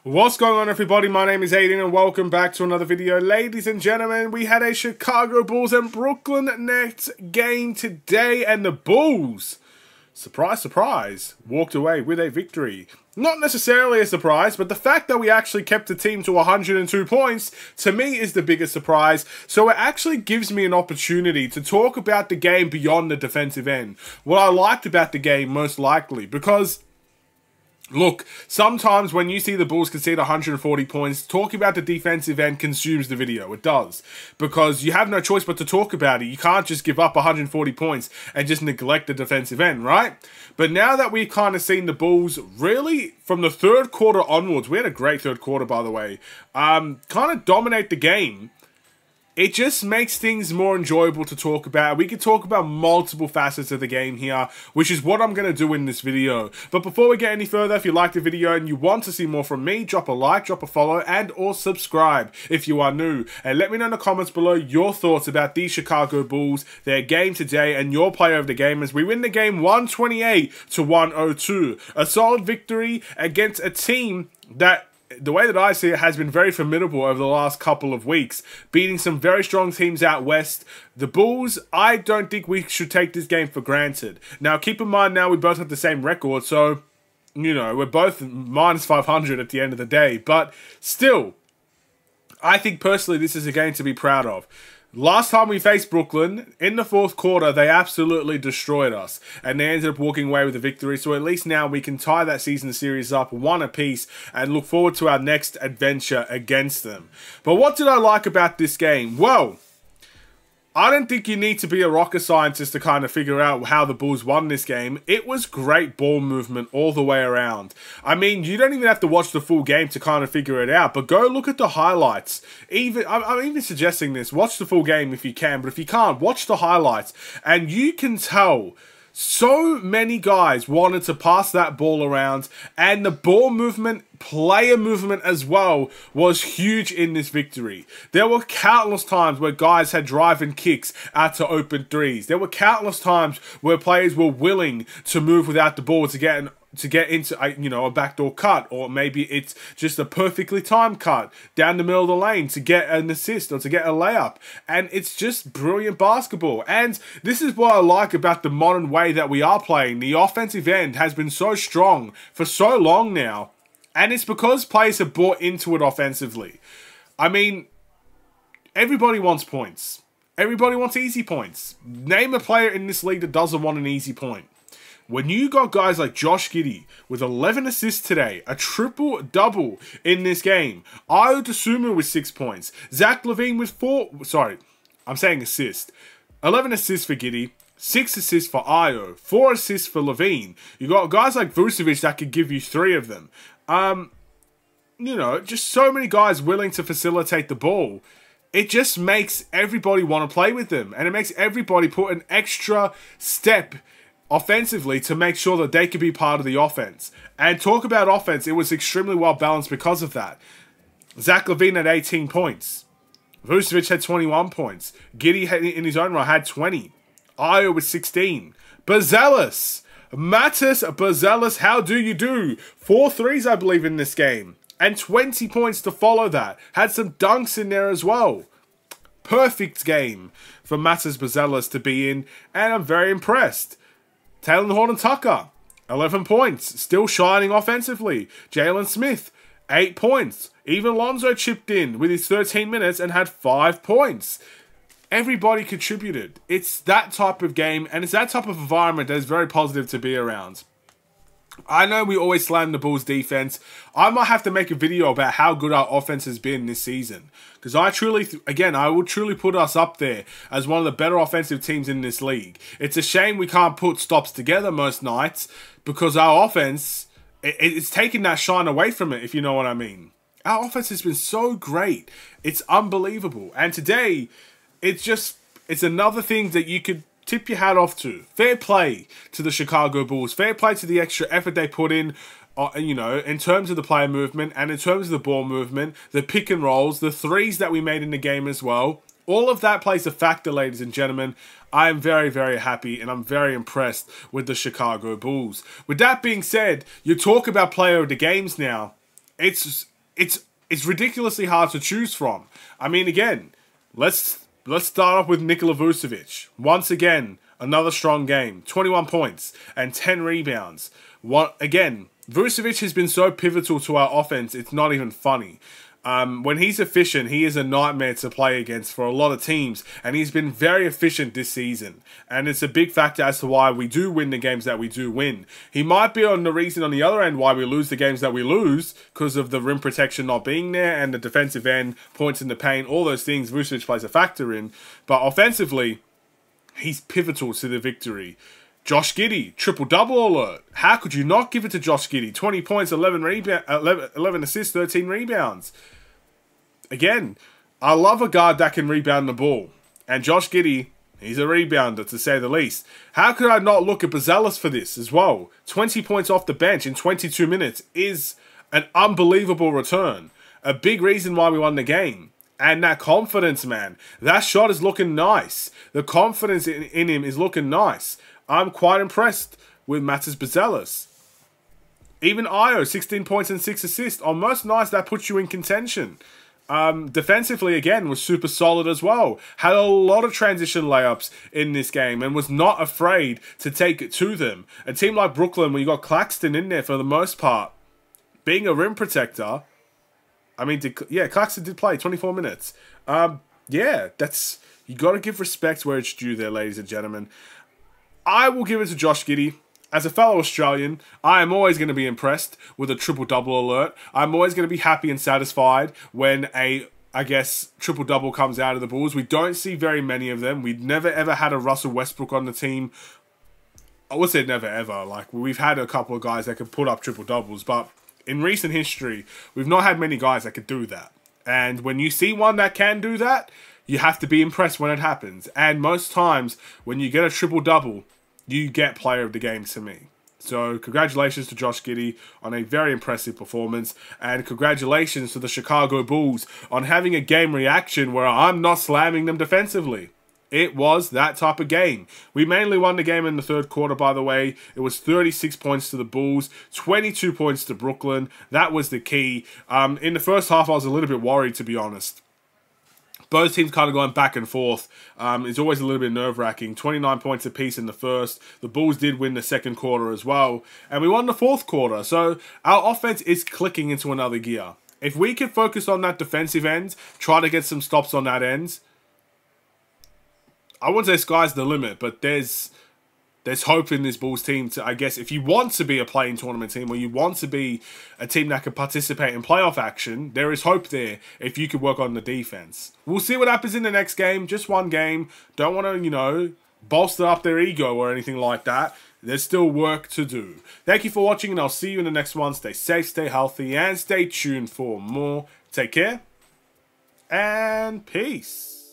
What's going on, everybody? My name is Aiden and welcome back to another video. Ladies and gentlemen, we had a Chicago Bulls and Brooklyn Nets game today, and the Bulls, surprise, surprise, walked away with a victory. Not necessarily a surprise, but the fact that we actually kept the team to 102 points, to me, is the biggest surprise. So it actually gives me an opportunity to talk about the game beyond the defensive end. What I liked about the game, most likely, because look, sometimes when you see the Bulls concede 140 points, talking about the defensive end consumes the video. It does. Because you have no choice but to talk about it. You can't just give up 140 points and just neglect the defensive end, right? But now that we've kind of seen the Bulls really, from the third quarter onwards, we had a great third quarter, by the way, kind of dominate the game. It just makes things more enjoyable to talk about. We could talk about multiple facets of the game here, which is what I'm going to do in this video. But before we get any further, if you like the video and you want to see more from me, drop a like, drop a follow, and or subscribe if you are new. And let me know in the comments below your thoughts about these Chicago Bulls, their game today, and your player of the game as we win the game 128 to 102. A solid victory against a team that, the way that I see it, has been very formidable over the last couple of weeks, beating some very strong teams out west. The Bulls, I don't think we should take this game for granted. Now, keep in mind now we both have the same record, so, you know, we're both minus 500 at the end of the day. But still, I think personally this is a game to be proud of. Last time we faced Brooklyn, in the fourth quarter, they absolutely destroyed us. And they ended up walking away with a victory. So at least now we can tie that season series up one apiece and look forward to our next adventure against them. But what did I like about this game? Well, I don't think you need to be a rocket scientist to kind of figure out how the Bulls won this game. It was great ball movement all the way around. I mean, you don't even have to watch the full game to kind of figure it out, but go look at the highlights. I'm even suggesting this. Watch the full game if you can, but if you can't, watch the highlights. And you can tell so many guys wanted to pass that ball around, and the ball movement, player movement as well, was huge in this victory. There were countless times where guys had driving kicks out to open threes. There were countless times where players were willing to move without the ball to get into a backdoor cut, or maybe it's just a perfectly timed cut down the middle of the lane to get an assist or to get a layup. And it's just brilliant basketball. And this is what I like about the modern way that we are playing. The offensive end has been so strong for so long now, and it's because players have bought into it offensively. I mean, everybody wants points. Everybody wants easy points. Name a player in this league that doesn't want an easy point. When you got guys like Josh Giddey with 11 assists today, a triple-double in this game, Ayo Dosunmu with 6 points, Zach LaVine with 11 assists for Giddey, 6 assists for Ayo, 4 assists for LaVine. You got guys like Vucevic that could give you 3 of them. You know, just so many guys willing to facilitate the ball. It just makes everybody want to play with them, and it makes everybody put an extra step offensively to make sure that they could be part of the offense. And talk about offense, it was extremely well balanced because of that. Zach LaVine had 18 points. Vucevic had 21 points. Giddey in his own right had 20. Ayo with 16. Buzelis, Matas Buzelis, how do you do? 4 threes, I believe, in this game. And 20 points to follow that. Had some dunks in there as well. Perfect game for Matas Buzelis to be in, and I'm very impressed. Talen Horton-Tucker, 11 points, still shining offensively. Jalen Smith, 8 points. Even Lonzo chipped in with his 13 minutes and had 5 points. Everybody contributed. It's that type of game, and it's that type of environment that is very positive to be around. I know we always slam the Bulls defense. I might have to make a video about how good our offense has been this season. Because I would truly put us up there as one of the better offensive teams in this league. It's a shame we can't put stops together most nights, because our offense, it's taken that shine away from it, if you know what I mean. Our offense has been so great. It's unbelievable. And today, it's another thing that you could tip your hat off to. Fair play to the Chicago Bulls. Fair play to the extra effort they put in, you know, in terms of the player movement and in terms of the ball movement, the pick and rolls, the threes that we made in the game as well. All of that plays a factor, ladies and gentlemen. I am very, very happy and I'm very impressed with the Chicago Bulls. With that being said, you talk about player of the games now. It's it's ridiculously hard to choose from. I mean, again, let's start off with Nikola Vucevic. Once again, another strong game. 21 points and 10 rebounds. Again, Vucevic has been so pivotal to our offense, it's not even funny. When he's efficient, he is a nightmare to play against for a lot of teams, and he's been very efficient this season. And it's a big factor as to why we do win the games that we do win. He might be on the reason on the other end why we lose the games that we lose, because of the rim protection not being there, and the defensive end, points in the paint, all those things Vucevic plays a factor in. But offensively, he's pivotal to the victory. Josh Giddey, triple-double alert. How could you not give it to Josh Giddey? 20 points, 11 assists, 13 rebounds. Again, I love a guard that can rebound the ball. And Josh Giddey, he's a rebounder, to say the least. How could I not look at Buzelis for this as well? 20 points off the bench in 22 minutes is an unbelievable return. A big reason why we won the game. And that confidence, man. That shot is looking nice. The confidence in him is looking nice. I'm quite impressed with Matas Buzelis. Even Ayo, 16 points and 6 assists. Almost nice, that puts you in contention. Defensively, again, was super solid as well. Had a lot of transition layups in this game and was not afraid to take it to them. A team like Brooklyn, where you got Claxton in there for the most part, being a rim protector. I mean, yeah, Claxton did play 24 minutes. Yeah, you got to give respect where it's due there, ladies and gentlemen. I will give it to Josh Giddey. As a fellow Australian, I am always going to be impressed with a triple-double alert. I'm always going to be happy and satisfied when I guess, triple-double comes out of the Bulls. We don't see very many of them. We've never, ever had a Russell Westbrook on the team. I would say never, ever. Like, we've had a couple of guys that could put up triple-doubles, but in recent history, we've not had many guys that could do that. And when you see one that can do that, you have to be impressed when it happens. And most times, when you get a triple-double, you get player of the game to me. So congratulations to Josh Giddey on a very impressive performance. And congratulations to the Chicago Bulls on having a game reaction where I'm not slamming them defensively. It was that type of game. We mainly won the game in the third quarter, by the way. It was 36 points to the Bulls, 22 points to Brooklyn. That was the key. In the first half, I was a little bit worried, to be honest. Both teams kind of going back and forth. It's always a little bit nerve-wracking. 29 points apiece in the first. The Bulls did win the second quarter as well. And we won the fourth quarter. So our offense is clicking into another gear. If we can focus on that defensive end, try to get some stops on that end, I wouldn't say sky's the limit, but there's hope in this Bulls team to, I guess, if you want to be a playing tournament team or you want to be a team that can participate in playoff action, there is hope there if you could work on the defense. We'll see what happens in the next game. Just one game. Don't want to, you know, bolster up their ego or anything like that. There's still work to do. Thank you for watching, and I'll see you in the next one. Stay safe, stay healthy, and stay tuned for more. Take care, and peace.